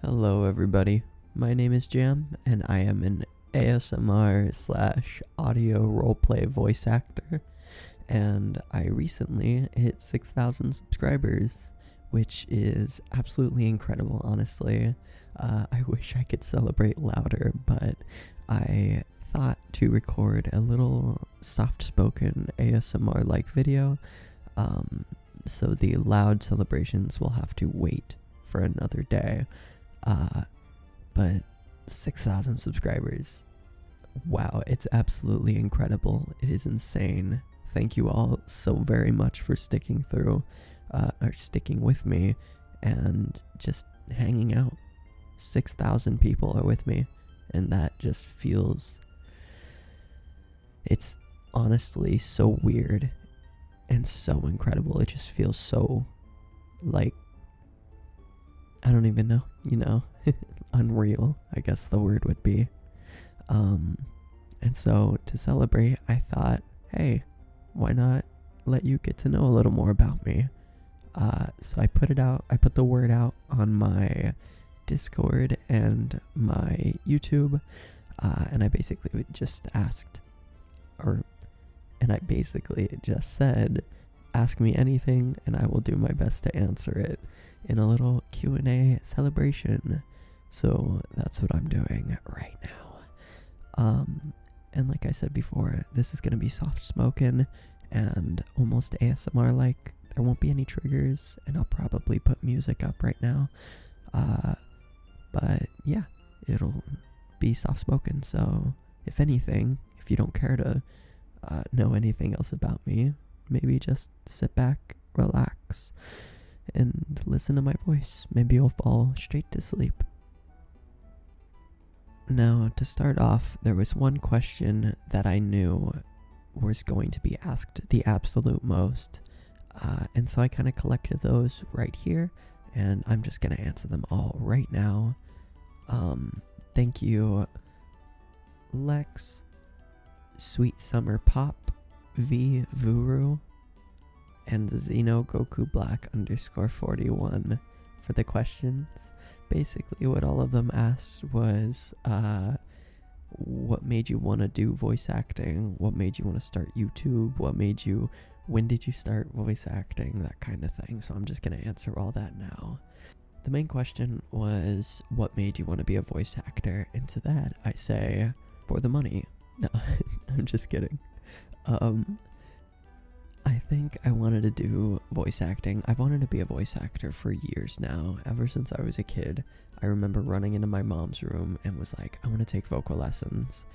Hello everybody, my name is Jam, and I am an ASMR slash audio roleplay voice actor, and I recently hit 6,000 subscribers, which is absolutely incredible, honestly. I wish I could celebrate louder, but I thought to record a little soft-spoken ASMR-like video, so the loud celebrations will have to wait for another day. But 6,000 subscribers, wow, it's absolutely incredible. It is insane. Thank you all so very much for sticking through, or sticking with me, and just hanging out. 6,000 people are with me, and that just feels, it's honestly so weird and so incredible. It just feels so, like, I don't even know, unreal, I guess the word would be. And so to celebrate, I thought, hey, why not let you get to know a little more about me? So I put the word out on my Discord and my YouTube, and I basically just said, ask me anything and I will do my best to answer it in a little Q&A celebration. So that's what I'm doing right now. And like I said before, this is going to be soft spoken and almost ASMR like. There won't be any triggers, and I'll probably put music up right now. But yeah, it'll be soft spoken. So if anything, if you don't care to know anything else about me, maybe just sit back, relax, and listen to my voice. Maybe you'll fall straight to sleep. Now, to start off, there was one question that I knew was going to be asked the absolute most, and so I kind of collected those right here, and I'm just going to answer them all right now. Thank you, Lex, Sweet Summer Pop, V Vuru, and Xeno Goku Black _41 for the questions. Basically, what all of them asked was, what made you want to do voice acting? What made you want to start YouTube? When did you start voice acting? That kind of thing. So I'm just going to answer all that now. The main question was, what made you want to be a voice actor? And to that, I say, for the money. No, I'm just kidding. I think I wanted to do voice acting. I've wanted to be a voice actor for years now, ever since I was a kid. I remember running into my mom's room and was like, I want to take vocal lessons,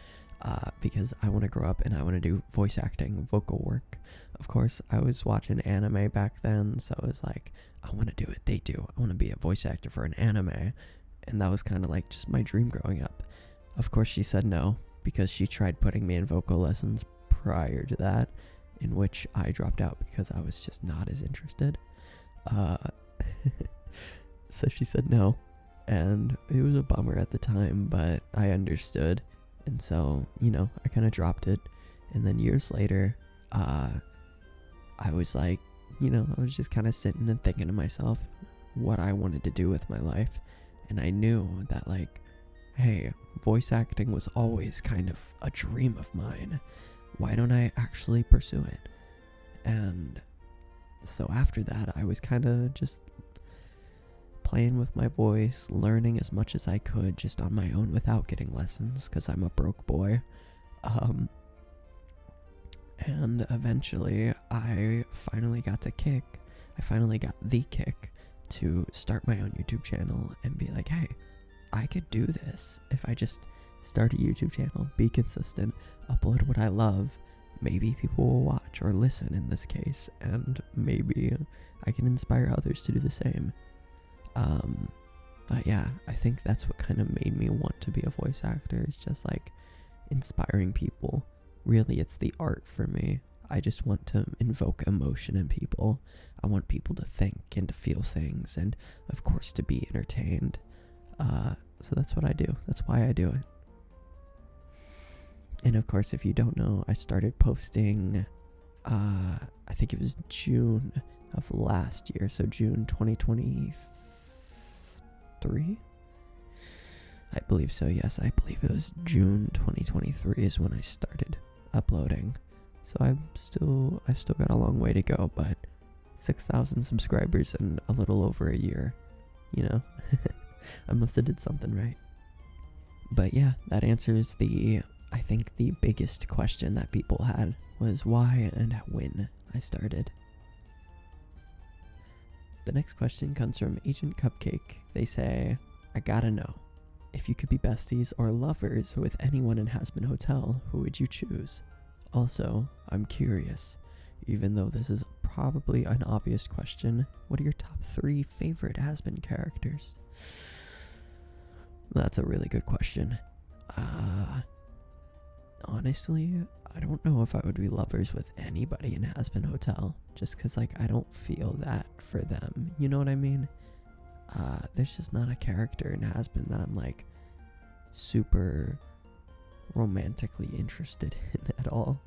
because I want to grow up and I want to do voice acting, vocal work. Of course, I was watching anime back then, so I was like, I want to do what they do. I want to be a voice actor for an anime, and that was kind of like just my dream growing up. Of course, she said no, because she tried putting me in vocal lessons prior to that, in which I dropped out because I was just not as interested. So she said no, and it was a bummer at the time, but I understood, and so, I kind of dropped it. And then years later, I was like, I was just kind of sitting and thinking to myself what I wanted to do with my life, and I knew that, like, hey, voice acting was always kind of a dream of mine. Why don't I actually pursue it? And so after that, I was kind of just playing with my voice, learning as much as I could just on my own without getting lessons, because I'm a broke boy. And eventually, I finally got the kick to start my own YouTube channel and be like, hey, I could do this if I just start a YouTube channel, be consistent, upload what I love. Maybe people will watch or listen in this case, and maybe I can inspire others to do the same. But yeah, I think that's what kind of made me want to be a voice actor, is just like inspiring people. Really, it's the art for me. I just want to invoke emotion in people. I want people to think and to feel things, and of course to be entertained. So that's what I do. That's why I do it. And of course, if you don't know, I started posting, I think it was June of last year, so June 2023? I believe so, yes. I believe it was June 2023 is when I started uploading. So I've still got a long way to go, but 6,000 subscribers in a little over a year, you know. I must have did something right. But yeah, that answers I think the biggest question that people had was why and when I started. The next question comes from Agent Cupcake. They say, I gotta know, if you could be besties or lovers with anyone in Hazbin Hotel, who would you choose? Also, I'm curious, even though this is probably an obvious question, what are your top 3 favorite Hazbin characters? That's a really good question. Honestly, I don't know if I would be lovers with anybody in Hazbin Hotel, just because, like, I don't feel that for them, you know what I mean? There's just not a character in Hazbin that I'm, like, super romantically interested in at all.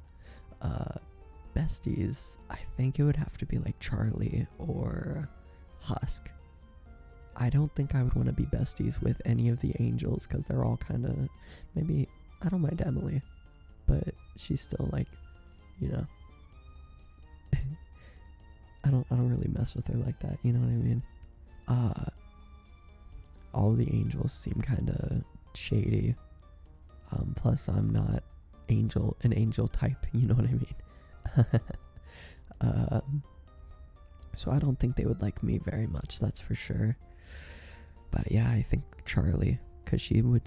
Besties, I think it would have to be, like, Charlie or Husk. I don't think I would want to be besties with any of the angels, because they're all kind of, maybe, I don't mind Emily, but she's still, like, you know, I don't really mess with her like that, you know what I mean? All the angels seem kind of shady, plus I'm not an angel type, you know what I mean? So I don't think they would like me very much, that's for sure. But yeah, I think Charlie, because she would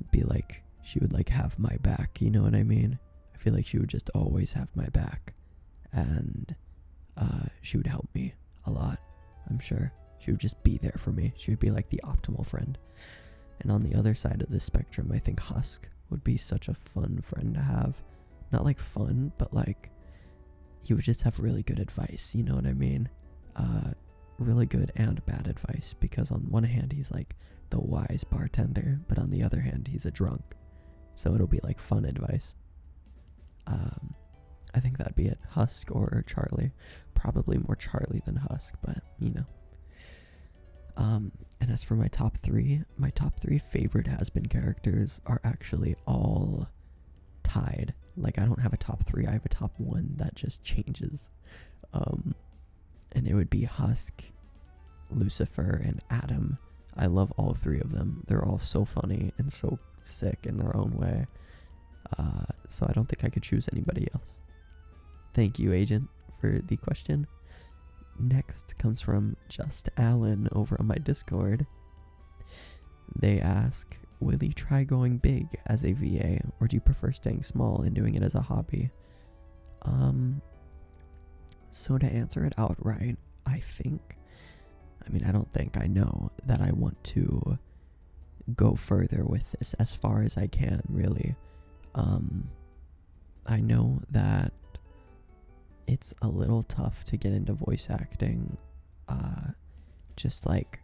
have my back, you know what I mean? I feel like she would just always have my back, and she would help me a lot, I'm sure. She would just be there for me. She would be like the optimal friend. And on the other side of the spectrum, I think Husk would be such a fun friend to have. Not like fun, but like he would just have really good advice, you know what I mean? Really good and bad advice, because on one hand he's like the wise bartender, but on the other hand he's a drunk. So it'll be like fun advice. I think that'd be it. Husk or Charlie. Probably more Charlie than Husk, but you know. And as for my top 3 favorite Hazbin characters are actually all tied. Like, I don't have a top 3, I have a top 1 that just changes. And it would be Husk, Lucifer, and Adam. I love all 3 of them. They're all so funny and so sick in their own way. So I don't think I could choose anybody else. Thank you, Agent, for the question. Next comes from Just Alan over on my Discord. They ask, will you try going big as a VA, or do you prefer staying small and doing it as a hobby? So to answer it outright, I know that I want to go further with this as far as I can, really. I know that it's a little tough to get into voice acting, just like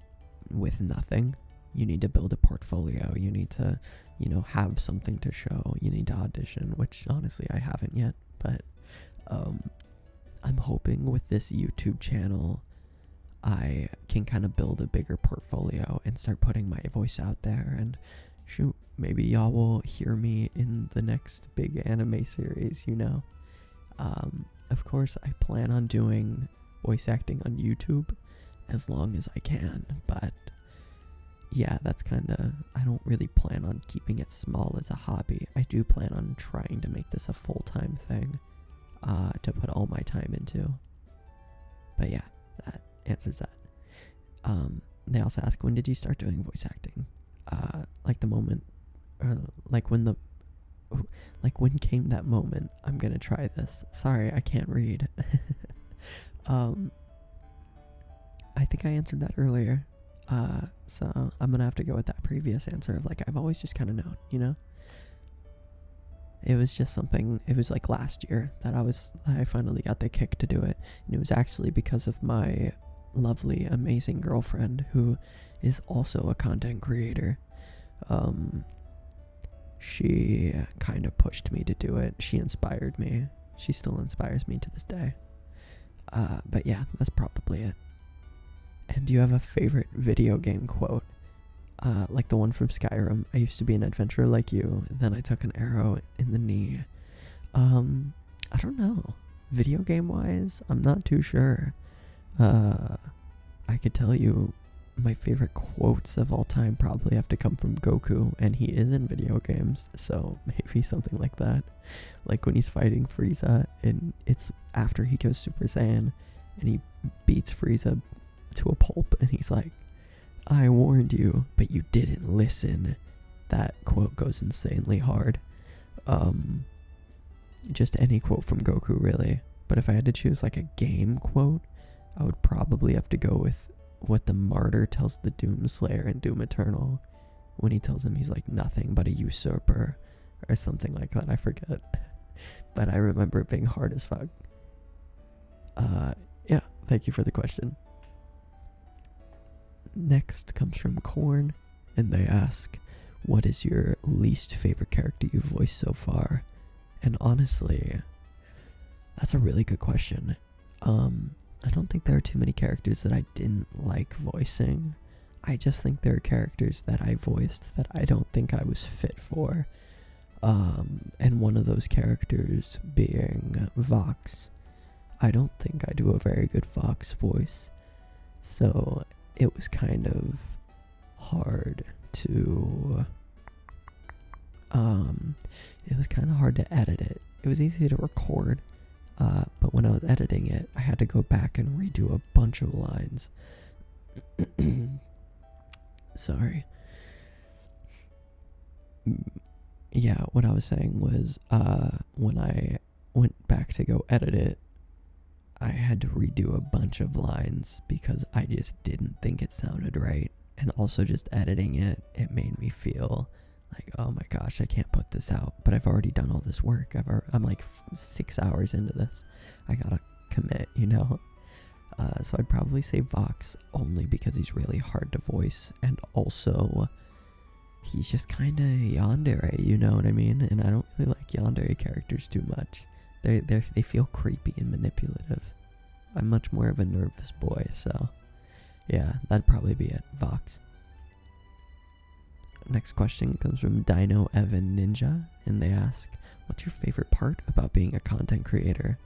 with nothing. You need to build a portfolio. You need to, have something to show. You need to audition, which honestly I haven't yet, but I'm hoping with this YouTube channel I can kind of build a bigger portfolio and start putting my voice out there, and shoot, maybe y'all will hear me in the next big anime series, Of course, I plan on doing voice acting on YouTube as long as I can, but yeah, that's I don't really plan on keeping it small as a hobby. I do plan on trying to make this a full-time thing, to put all my time into. But yeah, that answers that. They also ask, when did you start doing voice acting? When came that moment? I'm gonna try this. Sorry, I can't read. I think I answered that earlier. So I'm gonna have to go with that previous answer of I've always just kind of known, It was just something, it was last year that I finally got the kick to do it. And it was actually because of my lovely, amazing girlfriend who is also a content creator. She kind of pushed me to do it. She inspired me. She still inspires me to this day. But yeah, that's probably it. And do you have a favorite video game quote? like the one from Skyrim. I used to be an adventurer like you, and then I took an arrow in the knee. I don't know. Video game wise, I'm not too sure. I could tell you my favorite quotes of all time probably have to come from Goku, and he is in video games, so maybe something like that. Like when he's fighting Frieza, and it's after he goes Super Saiyan, and he beats Frieza to a pulp, and he's like, "I warned you, but you didn't listen." That quote goes insanely hard. Just any quote from Goku, really. But if I had to choose like a game quote, I would probably have to go with what the martyr tells the Doomslayer in Doom Eternal, when he tells him he's like nothing but a usurper, or something like that. I forget. But I remember it being hard as fuck. Yeah, thank you for the question. Next comes from Korn, and they ask, what is your least favorite character you've voiced so far? And honestly, that's a really good question. I don't think there are too many characters that I didn't like voicing. I just think there are characters that I voiced that I don't think I was fit for. And one of those characters being Vox. I don't think I do a very good Vox voice. So it was kind of hard to edit it. It was easy to record, but when I was editing it, I had to go back and redo a bunch of lines. Sorry. Yeah, what I was saying was, when I went back to go edit it, I had to redo a bunch of lines because I just didn't think it sounded right. And also just editing it, it made me feel like, oh my gosh, I can't put this out. But I've already done all this work. I'm like 6 hours into this. I gotta commit, you know? So I'd probably say Vox, only because he's really hard to voice. And also, he's just kind of yandere, you know what I mean? And I don't really like yandere characters too much. They feel creepy and manipulative. I'm much more of a nervous boy, so yeah, that'd probably be it. Vox. Next question comes from Dino Evan Ninja, and they ask, what's your favorite part about being a content creator?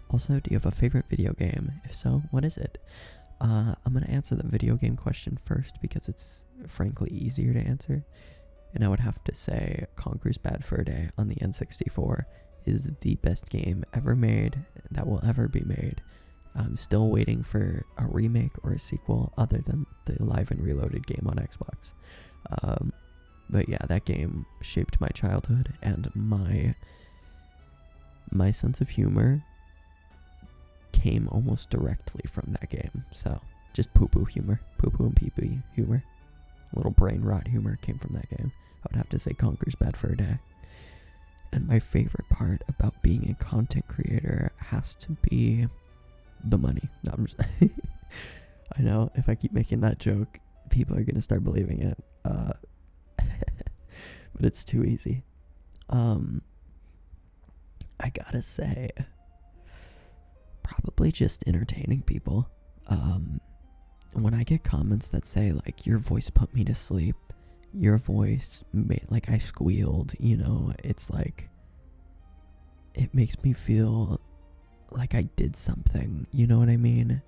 Also, do you have a favorite video game? If so, what is it? I'm going to answer the video game question first because it's frankly easier to answer. And I would have to say Conker's Bad Fur Day on the N64 is the best game ever made that will ever be made. I'm still waiting for a remake or a sequel other than the Live and Reloaded game on Xbox. But yeah, that game shaped my childhood, and my sense of humor came almost directly from that game. So just poo-poo humor, poo-poo and pee-pee humor, little brain rot humor came from that game. I would have to say Conker's Bad Fur Day. And my favorite part about being a content creator has to be the money. No, I'm just I know if I keep making that joke, people are gonna start believing it. But it's too easy. I gotta say, probably just entertaining people. When I get comments that say like, your voice put me to sleep, your voice made like I squealed, you know, it's like, it makes me feel like I did something, you know what I mean?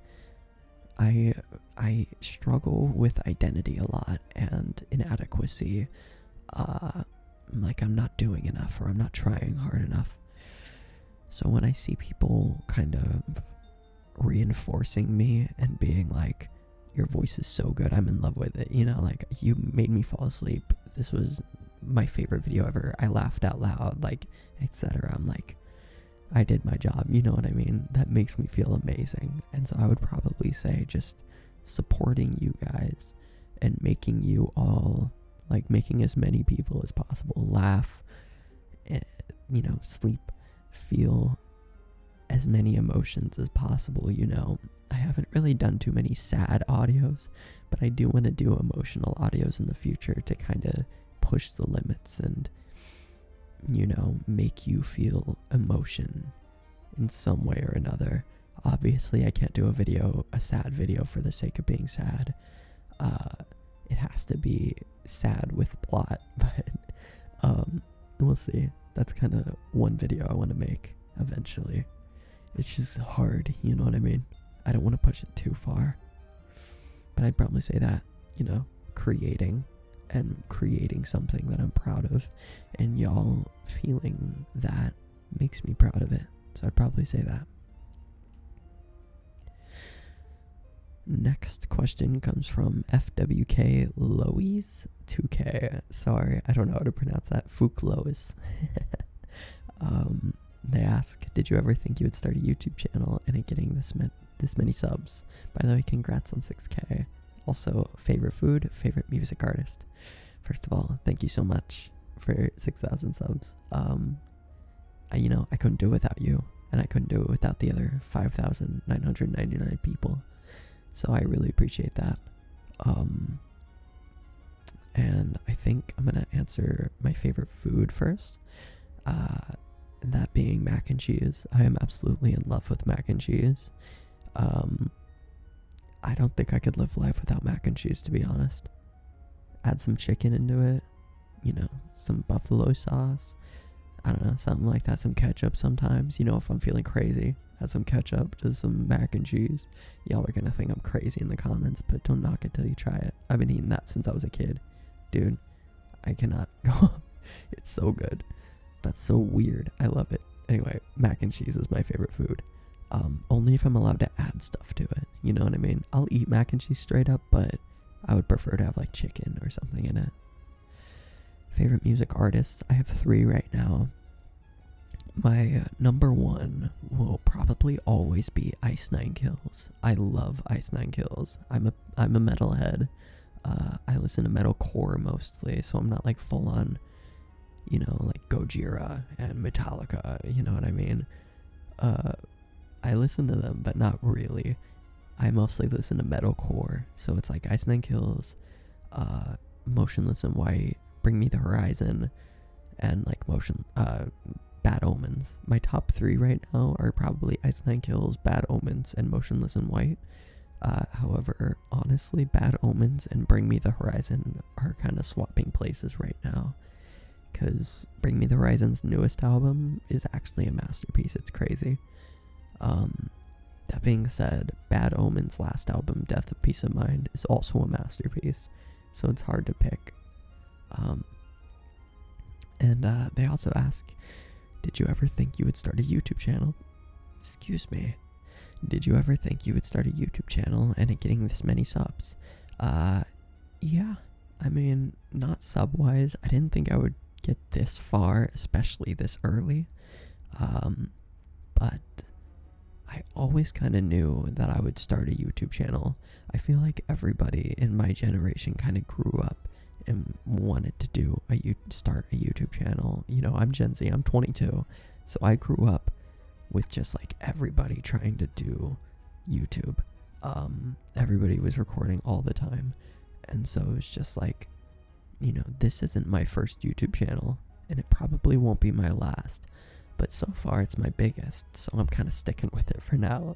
I struggle with identity a lot and inadequacy. Like I'm not doing enough, or I'm not trying hard enough. So when I see people kind of reinforcing me and being like, your voice is so good, I'm in love with it, you know, like, you made me fall asleep, this was my favorite video ever, I laughed out loud, like, etc. I'm like, I did my job, you know what I mean? That makes me feel amazing. And so I would probably say just supporting you guys and making you all, like, making as many people as possible laugh, you know, sleep, feel as many emotions as possible, you know. I haven't really done too many sad audios, but I do want to do emotional audios in the future to kind of push the limits and, you know, make you feel emotion in some way or another. Obviously, I can't do a sad video for the sake of being sad. It has to be sad with plot, but we'll see. That's kind of one video I want to make eventually. It's just hard, you know what I mean? I don't want to push it too far. But I'd probably say that, you know, creating something that I'm proud of, and y'all feeling that makes me proud of it. So I'd probably say that. Next question comes from FWK Lois 2K. Sorry, I don't know how to pronounce that. Fook Lois. They ask, did you ever think you would start a YouTube channel and it getting this many subs? By the way, congrats on 6K. Also, favorite food, favorite music artist. First of all, thank you so much for 6,000 subs. I couldn't do it without you, and I couldn't do it without the other 5,999 people. So I really appreciate that. And I think I'm gonna answer my favorite food first. That being mac and cheese. I am absolutely in love with mac and cheese. I don't think I could live life without mac and cheese, to be honest. Add some chicken into it, you know, some buffalo sauce. I don't know, something like that. Some ketchup sometimes, you know, if I'm feeling crazy. Add some ketchup to some mac and cheese. Y'all are gonna think I'm crazy in the comments, but don't knock it till you try it. I've been eating that since I was a kid. Dude, I cannot go. It's so good. That's so weird. I love it. Anyway, mac and cheese is my favorite food. Only if I'm allowed to add stuff to it. You know what I mean? I'll eat mac and cheese straight up, but I would prefer to have like chicken or something in it. Favorite music artists? I have 3 right now. My number 1 will probably always be Ice Nine Kills. I love Ice Nine Kills. I'm a metalhead. I listen to metalcore mostly, so I'm not like full on, you know, like Gojira and Metallica. You know what I mean? I listen to them, but not really. I mostly listen to metalcore, so it's like Ice Nine Kills, Motionless in White, Bring Me the Horizon, and like Bad Omens. My top 3 right now are probably Ice Nine Kills, Bad Omens, and Motionless in White. However, honestly, Bad Omens and Bring Me the Horizon are kind of swapping places right now, because Bring Me the Horizon's newest album is actually a masterpiece. It's crazy. That being said, Bad Omen's last album, Death of Peace of Mind, is also a masterpiece, so it's hard to pick. They also ask, did you ever think you would start a YouTube channel? Excuse me. Did you ever think you would start a YouTube channel and it getting this many subs? Yeah. I mean, not sub-wise. I didn't think I would get this far, especially this early. But I always kind of knew that I would start a YouTube channel. I feel like everybody in my generation kind of grew up and wanted to start a YouTube channel. You know, I'm Gen Z, I'm 22, so I grew up with just like everybody trying to do YouTube. Everybody was recording all the time, and so it was just like, you know, this isn't my first YouTube channel, and it probably won't be my last, but so far it's my biggest, so I'm kind of sticking with it for now.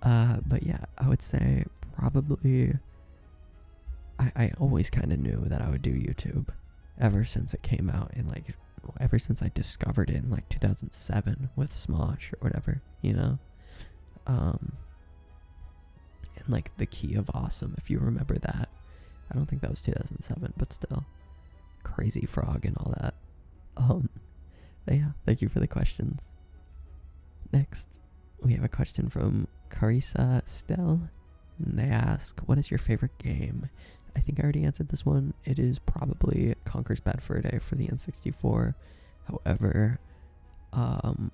But yeah, I would say probably I always kind of knew that I would do YouTube ever since it came out, and like ever since I discovered it in like 2007 with Smosh or whatever, you know. And like the Key of Awesome, if you remember that. I don't think that was 2007, but still. Crazy Frog and all that. But yeah, thank you for the questions. Next, we have a question from Carissa Stell. And they ask, what is your favorite game? I think I already answered this one. It is probably Conker's Bad Fur Day for the N64. However, I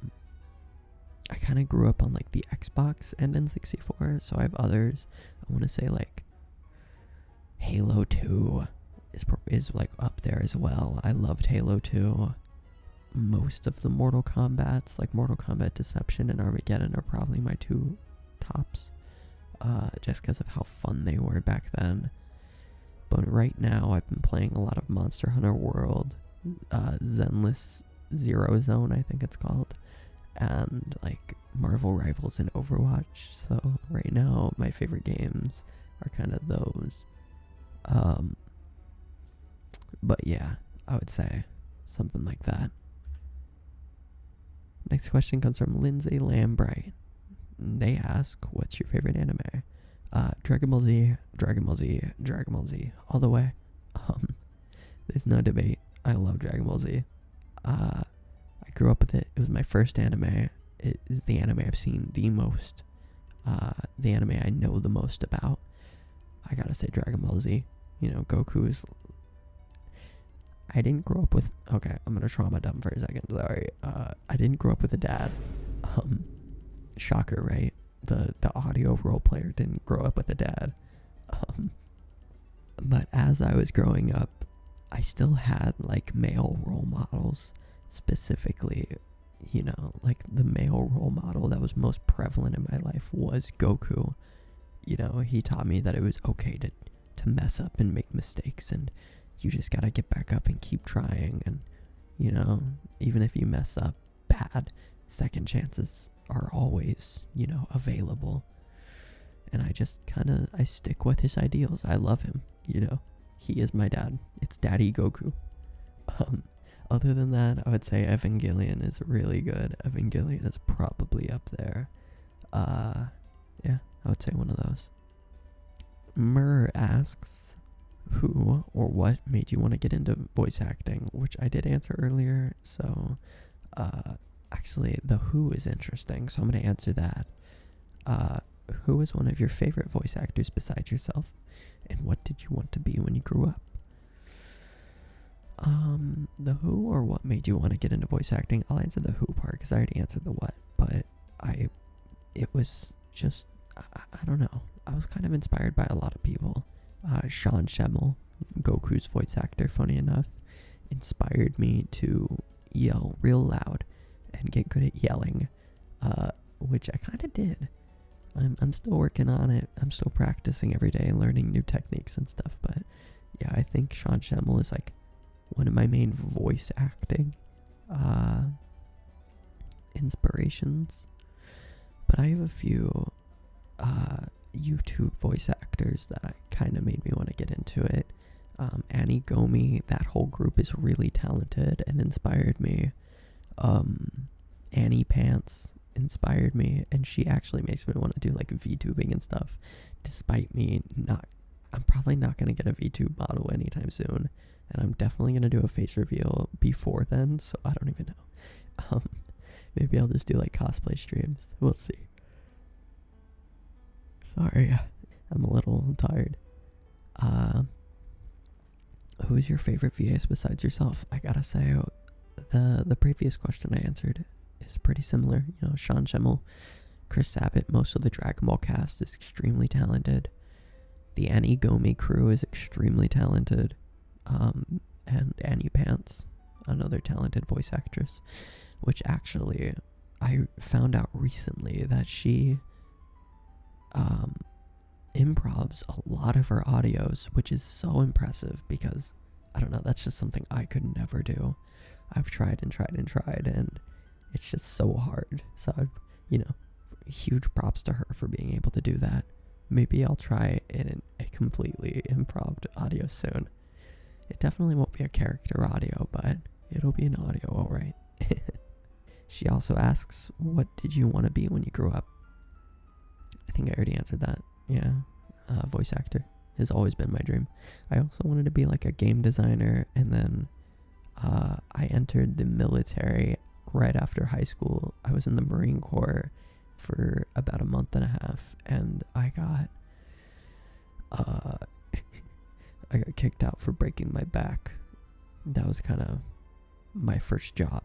kind of grew up on like the Xbox and N64, so I have others. I want to say like Halo 2 is like up there as well. I loved Halo 2. Most of the Mortal Kombats, like Mortal Kombat Deception and Armageddon, are probably my 2 tops, just because of how fun they were back then. But right now, I've been playing a lot of Monster Hunter World, Zenless Zero Zone, I think it's called, and like Marvel Rivals and Overwatch. So right now, my favorite games are kind of those. But yeah, I would say something like that. Next question comes from Lindsay Lambright. They ask, what's your favorite anime? Dragon Ball Z, Dragon Ball Z, Dragon Ball Z, all the way. There's no debate. I love Dragon Ball Z. I grew up with it. It was my first anime. It is the anime I've seen the most. The anime I know the most about. I gotta say Dragon Ball Z. You know, Goku is... I didn't grow up with... Okay, I'm gonna trauma dump for a second. Sorry. I didn't grow up with a dad. Shocker, right? The audio role player didn't grow up with a dad. But as I was growing up, I still had like male role models. Specifically, you know, like the male role model that was most prevalent in my life was Goku. You know, he taught me that it was okay to mess up and make mistakes, and you just gotta get back up and keep trying. And, you know, even if you mess up bad, second chances are always, you know, available. And I stick with his ideals. I love him, you know. He is my dad. It's Daddy Goku. Other than that, I would say Evangelion is really good. Evangelion is probably up there. Yeah, I would say one of those. Murr asks, who or what made you want to get into voice acting? Which I did answer earlier, so actually the who is interesting, so I'm going to answer that. Who is one of your favorite voice actors besides yourself, and what did you want to be when you grew up? The who or what made you want to get into voice acting? I'll answer the who part because I already answered the what, but it was just, I don't know. I was kind of inspired by a lot of people. Sean Schemmel, Goku's voice actor, funny enough, inspired me to yell real loud and get good at yelling, which I kind of did. I'm still working on it. I'm still practicing every day and learning new techniques and stuff, but yeah, I think Sean Schemmel is like one of my main voice acting inspirations. But I have a few YouTube voice actors that kind of made me want to get into it. Annie Gomi, that whole group is really talented and inspired me. Annie Pants inspired me, and she actually makes me want to do like VTubing and stuff, despite me I'm probably not going to get a VTube model anytime soon, and I'm definitely going to do a face reveal before then, so I don't even know. Maybe I'll just do like cosplay streams. We'll see. Sorry, I'm a little tired. Who's your favorite VAs besides yourself? I gotta say, the previous question I answered is pretty similar. You know, Sean Schemmel, Chris Sabat, most of the Dragon Ball cast is extremely talented. The Annie Gomi crew is extremely talented. And Annie Pants, another talented voice actress, which actually I found out recently that she improvs a lot of her audios, which is so impressive because, I don't know, that's just something I could never do. I've tried and tried and tried, and it's just so hard. So, you know, huge props to her for being able to do that. Maybe I'll try in a completely improved audio soon. It definitely won't be a character audio, but it'll be an audio, alright. She also asks, what did you want to be when you grew up? I think I already answered that. Yeah, voice actor has always been my dream. I also wanted to be like a game designer, and then I entered the military right after high school. I was in the Marine Corps for about a month and a half, and I got kicked out for breaking my back. That was kind of my first job.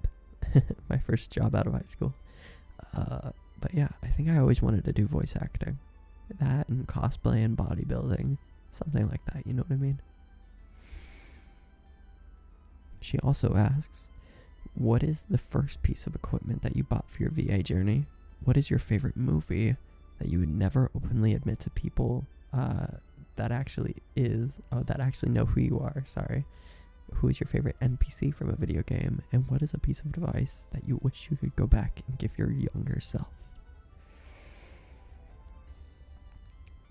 My first job out of high school. But yeah, I think I always wanted to do voice acting. That and cosplay and bodybuilding. Something like that, you know what I mean? She also asks, what is the first piece of equipment that you bought for your VA journey? What is your favorite movie that you would never openly admit to people that actually know who you are? Sorry. Who is your favorite NPC from a video game? And what is a piece of advice that you wish you could go back and give your younger self?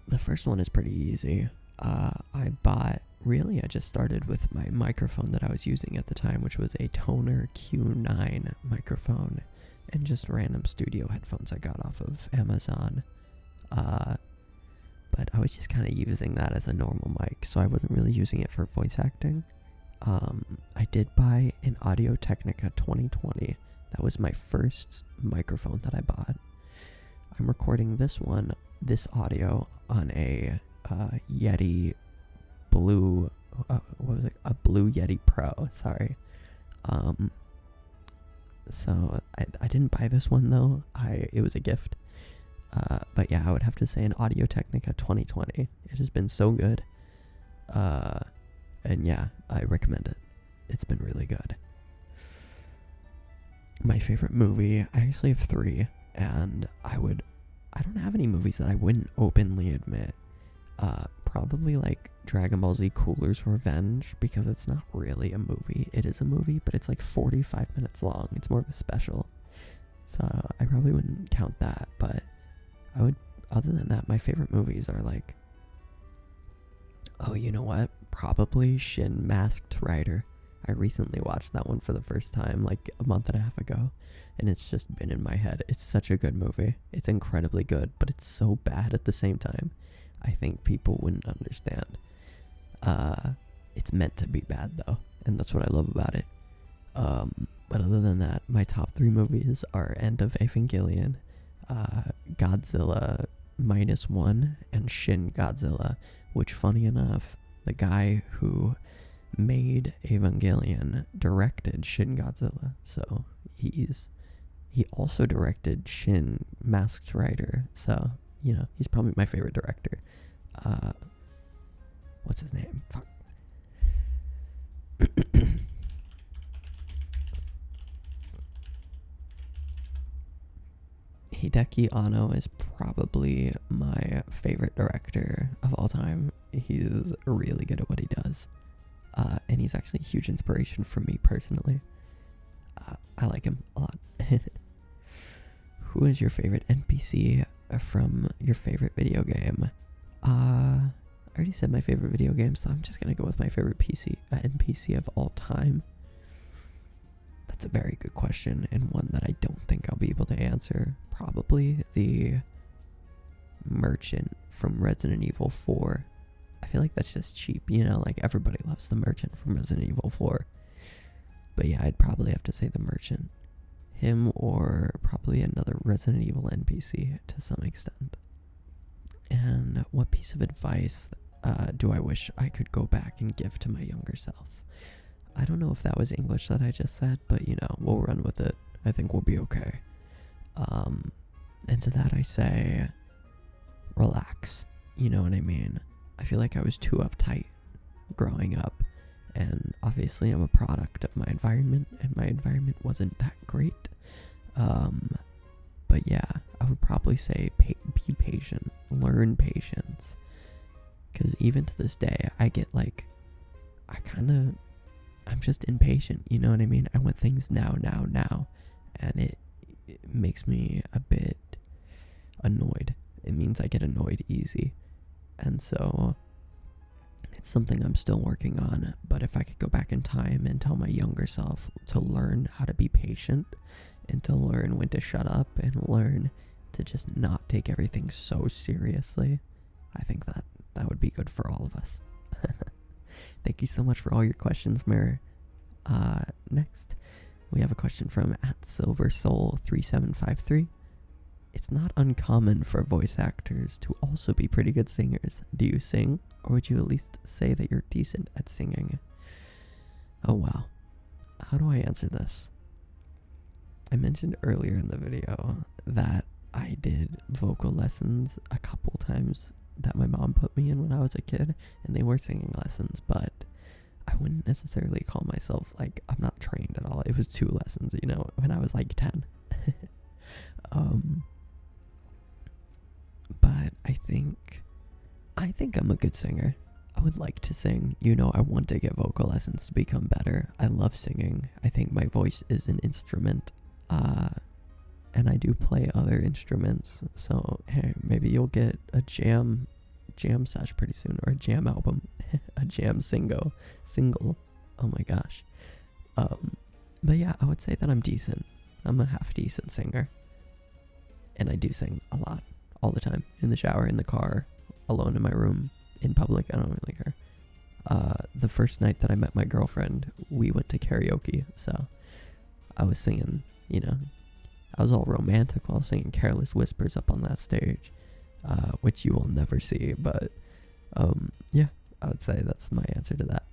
The first one is pretty easy. I bought Really, I just started with my microphone that I was using at the time, which was a Toner Q9 microphone, and just random studio headphones I got off of Amazon. But I was just kind of using that as a normal mic, so I wasn't really using it for voice acting. I did buy an Audio-Technica 2020. That was my first microphone that I bought. I'm recording this audio on a Yeti Blue, a Blue Yeti Pro, sorry. So I didn't buy this one though, it was a gift. But yeah, I would have to say an Audio-Technica 2020. It has been so good. And yeah, I recommend it. It's been really good. My favorite movie, I actually have 3, and I don't have any movies that I wouldn't openly admit. Probably like Dragon Ball Z Cooler's Revenge, because it's not really a movie. It is a movie, but it's like 45 minutes long. It's more of a special. So I probably wouldn't count that, but I would, other than that, my favorite movies are like, oh, you know what? Probably Shin Masked Rider. I recently watched that one for the first time like a month and a half ago, and it's just been in my head. It's such a good movie. It's incredibly good, but it's so bad at the same time. I think people wouldn't understand. It's meant to be bad though, and that's what I love about it. But other than that, my top 3 movies are End of Evangelion, Godzilla -1, and Shin Godzilla, which, funny enough, the guy who made Evangelion directed Shin Godzilla, so he also directed Shin Masked Rider, so, you know, he's probably my favorite director. What's his name? Fuck. Hideki Anno is probably my favorite director of all time. He's really good at what he does. And he's actually a huge inspiration for me personally. I like him a lot. Who is your favorite NPC from your favorite video game? I already said my favorite video game, so I'm just gonna go with my favorite NPC of all time. That's a very good question, and one that I don't think I'll be able to answer. Probably the merchant from Resident Evil 4. I feel like that's just cheap, you know, like everybody loves the merchant from Resident Evil 4. But yeah, I'd probably have to say the merchant. Him, or probably another Resident Evil NPC to some extent. And what piece of advice do I wish I could go back and give to my younger self? I don't know if that was English that I just said, but you know, we'll run with it. I think we'll be okay. And to that I say, relax. You know what I mean? I feel like I was too uptight growing up, and obviously I'm a product of my environment, and my environment wasn't that great. But yeah, I would probably say be patient, learn patience, because even to this day, I get like, I'm just impatient, you know what I mean? I want things now, and it makes me a bit annoyed. It means I get annoyed easy, and so it's something I'm still working on. But if I could go back in time and tell my younger self to learn how to be patient, and to learn when to shut up, and learn to just not take everything so seriously, I think that would be good for all of us. Thank you so much for all your questions, Mirror. Next, we have a question from @SilverSoul3753. It's not uncommon for voice actors to also be pretty good singers. Do you sing, or would you at least say that you're decent at singing? Oh wow. How do I answer this? I mentioned earlier in the video that I did vocal lessons a couple times that my mom put me in when I was a kid, and they were singing lessons, but I wouldn't necessarily call myself, like, I'm not trained at all. It was 2 lessons, you know, when I was like 10. But I think I'm a good singer. I would like to sing, you know, I want to get vocal lessons to become better. I love singing. I think my voice is an instrument, and I do play other instruments, so hey, maybe you'll get a jam jam sesh pretty soon, or a jam album, a jam single. Oh my gosh. But yeah, I would say that I'm decent. I'm a half decent singer, and I do sing a lot, all the time, in the shower, in the car, alone in my room, in public. I don't really care. The first night that I met my girlfriend, we went to karaoke, so I was singing, I was all romantic while singing Careless Whispers up on that stage, which you will never see, but yeah, I would say that's my answer to that.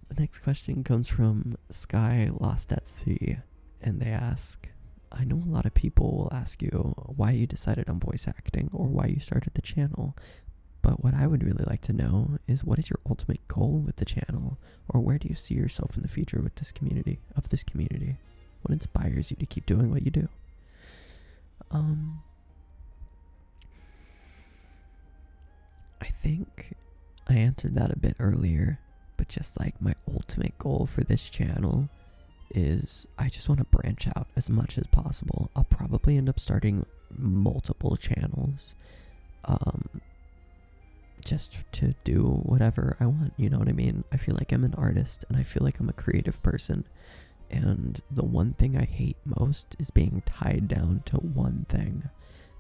The next question comes from Sky Lost at Sea, and they ask, I know a lot of people will ask you why you decided on voice acting or why you started the channel, but what I would really like to know is, what is your ultimate goal with the channel, or where do you see yourself in the future with this community? What inspires you to keep doing what you do? I think I answered that a bit earlier, but just like my ultimate goal for this channel is I just want to branch out as much as possible. I'll probably end up starting multiple channels, just to do whatever I want, you know what I mean? I feel like I'm an artist, and I feel like I'm a creative person, and the one thing I hate most is being tied down to one thing.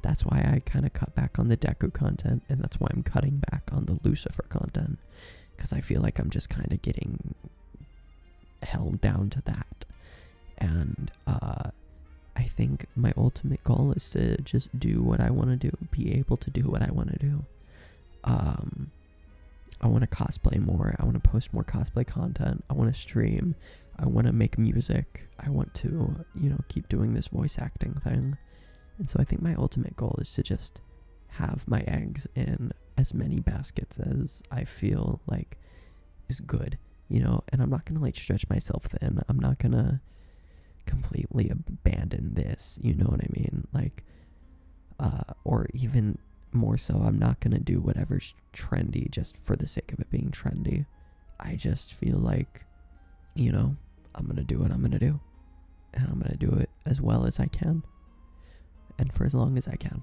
That's why I kind of cut back on the Deku content, and that's why I'm cutting back on the Lucifer content, because I feel like I'm just kind of getting held down to that. And I think my ultimate goal is to just do what I want to do, be able to do what I want to do. I want to cosplay more. I want to post more cosplay content. I want to stream. I want to make music. I want to, keep doing this voice acting thing. And so I think my ultimate goal is to just have my eggs in as many baskets as I feel like is good, and I'm not going to stretch myself thin. I'm not going to completely abandon this, you know what I mean? Or even more so, I'm not going to do whatever's trendy just for the sake of it being trendy. I just feel like, I'm going to do what I'm going to do, and I'm going to do it as well as I can, and for as long as I can.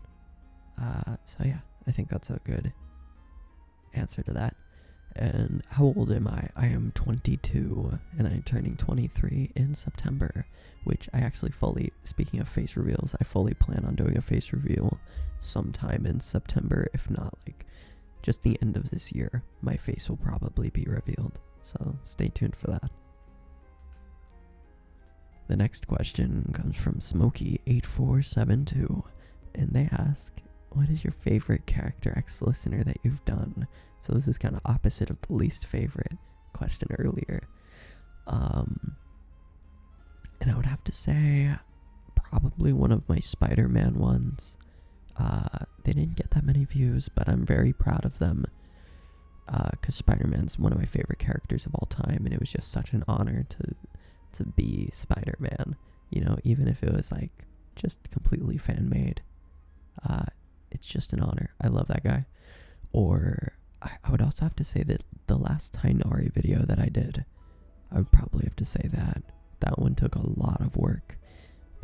So yeah, I think that's a good answer to that. And how old am I? I am 22, and I'm turning 23 in September, which I actually speaking of face reveals, I fully plan on doing a face reveal sometime in September, if not just the end of this year. My face will probably be revealed, so stay tuned for that. The next question comes from Smokey8472, and they ask, what is your favorite Character X listener that you've done? So this is kind of opposite of the least favorite question earlier. And I would have to say probably one of my Spider-Man ones. They didn't get that many views, but I'm very proud of them, because Spider-Man's one of my favorite characters of all time, and it was just such an honor to be Spider-Man, even if it was just completely fan-made. It's just an honor. I love that guy. Or I would also have to say that the last Tainari video that I did, I would probably have to say that one took a lot of work,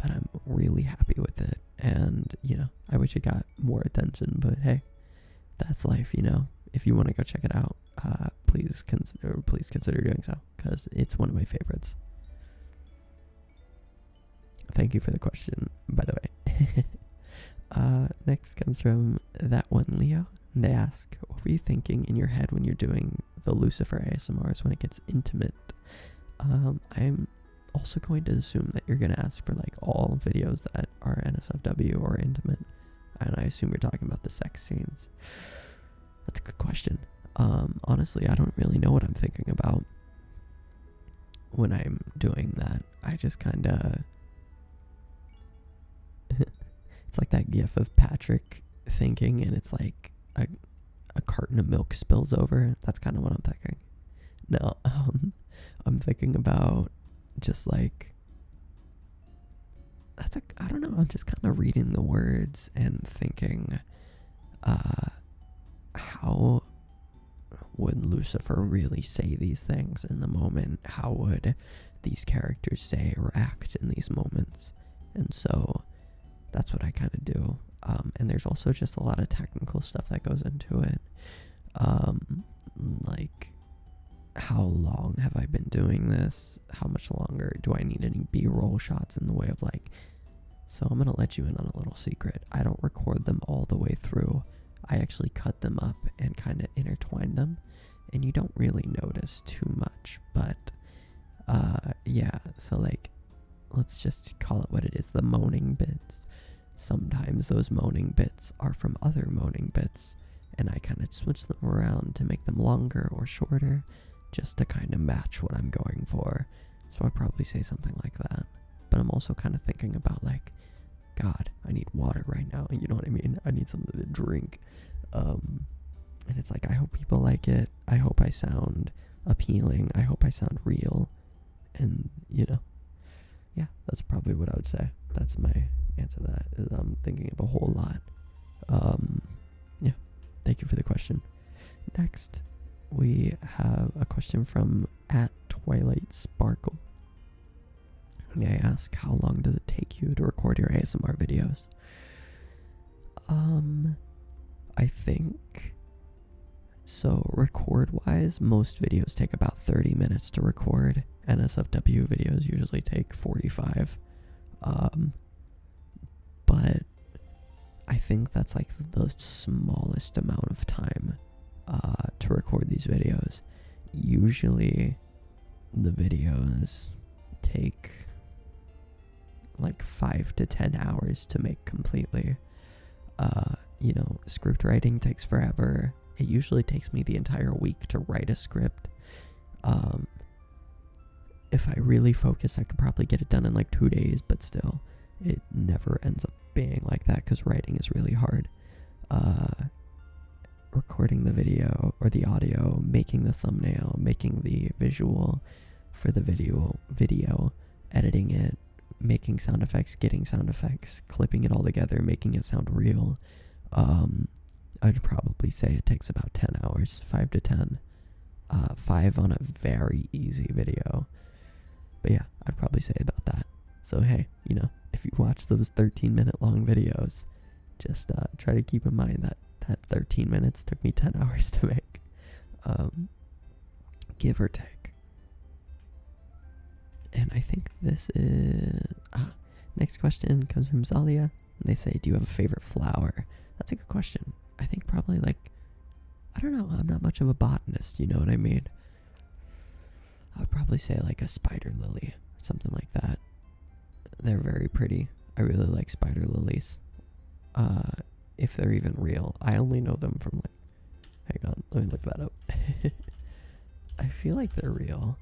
but I'm really happy with it. And, I wish it got more attention, but hey, that's life, If you want to go check it out, please consider doing so, because it's one of my favorites. Thank you for the question, by the way. Next comes from That One Leo. And they ask, what were you thinking in your head when you're doing the Lucifer ASMRs when it gets intimate? I'm also going to assume that you're going to ask for all videos that are NSFW or intimate. And I assume you're talking about the sex scenes. That's a good question. Honestly, I don't really know what I'm thinking about when I'm doing that. I just kind of... It's like that gif of Patrick thinking, and it's like a carton of milk spills over. That's kind of what I'm thinking. No, I'm thinking about just I don't know, I'm just kind of reading the words and thinking, how would Lucifer really say these things in the moment? How would these characters say or act in these moments? And so that's what I kind of do. And there's also just a lot of technical stuff that goes into it. Like, how long have I been doing this? How much longer? Do I need any B-roll shots in the way of like... So I'm going to let you in on a little secret. I don't record them all the way through. I actually cut them up and kind of intertwine them, and you don't really notice too much. But, yeah, so like, let's just call it what it is, the moaning bits. Sometimes those moaning bits are from other moaning bits, and I kind of switch them around to make them longer or shorter, just to kind of match what I'm going for. So I'd probably say something like that. But I'm also kind of thinking about like, God, I need water right now. You know what I mean? I need something to drink. And it's like, I hope people like it. I hope I sound appealing. I hope I sound real. And, you know, yeah, that's probably what I would say. That's my answer to that, is I'm thinking of a whole lot. Yeah, thank you for the question. Next, we have a question from @TwilightSparkle. I ask, how long does it take you to record your ASMR videos? I think, so record-wise, most videos take about 30 minutes to record. NSFW videos usually take 45. But I think that's like the smallest amount of time to record these videos. Usually the videos take like 5 to 10 hours to make completely. You know, script writing takes forever. It usually takes me the entire week to write a script. If I really focus, I could probably get it done in like 2 days, but still, it never ends up being like that because writing is really hard. Recording the video or the audio, making the thumbnail, making the visual for the video, editing it, making sound effects, getting sound effects, clipping it all together, making it sound real. I'd probably say it takes about 10 hours, 5 to 10. 5 on a very easy video. But yeah, I'd probably say about that. So hey, you know, if you watch those 13-minute long videos, just try to keep in mind that 13 minutes took me 10 hours to make. Give or take. And I think this is... next question comes from Zalia. They say, do you have a favorite flower? That's a good question. I think probably like... I don't know, I'm not much of a botanist, you know what I mean? I would probably say like a spider lily, something like that. They're very pretty. I really like spider lilies. If they're even real. I only know them from like... Hang on, let me look that up. I feel like they're real.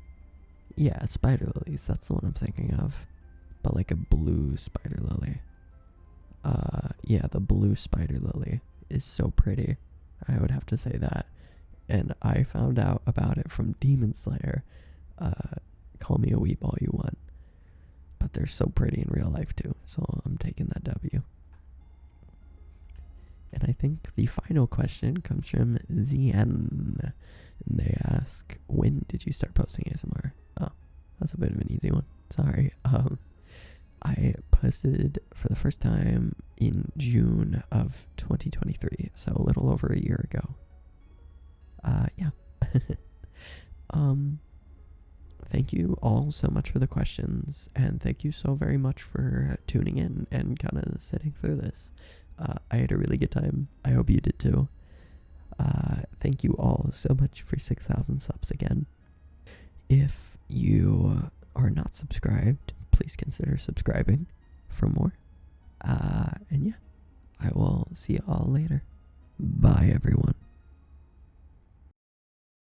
Yeah, spider lilies, that's the one I'm thinking of. But like a blue spider lily. Yeah, the blue spider lily is so pretty. I would have to say that. And I found out about it from Demon Slayer. Call me a weeb all you want. But they're so pretty in real life too, so I'm taking that W. And I think the final question comes from ZN. And they ask, when did you start posting ASMR? Oh, that's a bit of an easy one. Sorry. I posted for the first time in June of 2023, so a little over a year ago. Yeah. Thank you all so much for the questions, and thank you so very much for tuning in and kind of sitting through this. I had a really good time. I hope you did too. Thank you all so much for 6,000 subs again. If you are not subscribed, please consider subscribing for more. And yeah, I will see you all later. Bye, everyone.